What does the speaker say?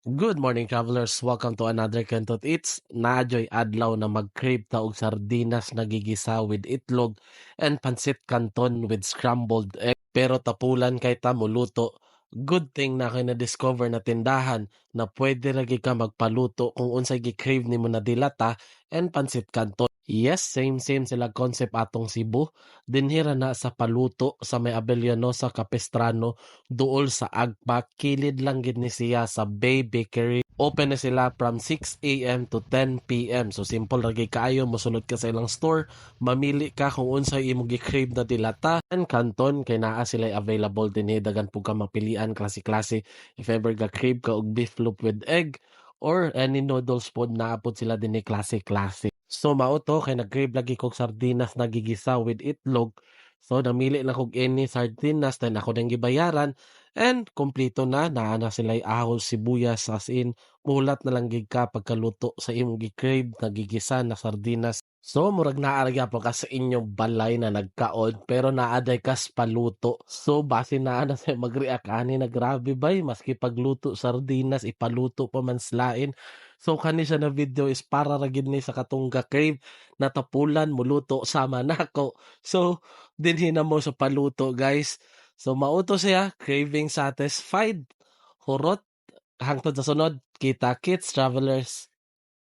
Good morning, travelers. Welcome to another Kentot Eats. Naajoy adlaw na mag-crave ta og sardinas na gigisa with itlog and pansit canton with scrambled egg. Pero tapulan kay ta muluto. Good thing na kay na-discover na tindahan na pwede lagi ka magpaluto kung unsay gi-crave nimo na dilata and pansit canton. Yes, same sila concept atong Cebu. Dinhira na sa paluto sa may Abellanosa Capistrano duol sa Agpa, kilid lang gid ni siya sa Bay Bakery. Open na sila from 6 a.m. to 10 p.m. So simple lagi kaayo, mosulod ka sa ilang store, mamili ka kung unsay imong gi-crave na dilata and canton kay naa sila available dinhi dagan pug ka mapilian klase-klase. If ever ga crave ka og beef loaf with egg or any noodles pod naapod sila dinhi klase-klase. So mao to kay nag-crave lagi kog sardinas na gigisa with itlog. So namili lang kog any sardinas then ako nang gibayaran and kumpleto naa na sila'y ahos, sibuyas as in mulat na lang gid ka pagkaluto sa imong gi-crave na gigisa na sardinas. So murag naa ra gyapon ka sa inyong balay na nagkaon pero naaday kas paluto. So base naa na sa mag-react ani na grabe bay maski pagluto sardinas ipaluto pa man slain. So kani siya na video is para ra gid ni sa katong ga-crave na tapulan muluto sama nako. So dinhi na mo sa paluto guys. So mauto siya, craving satisfied. Hurot hangtod sa sunod, kita kits travelers.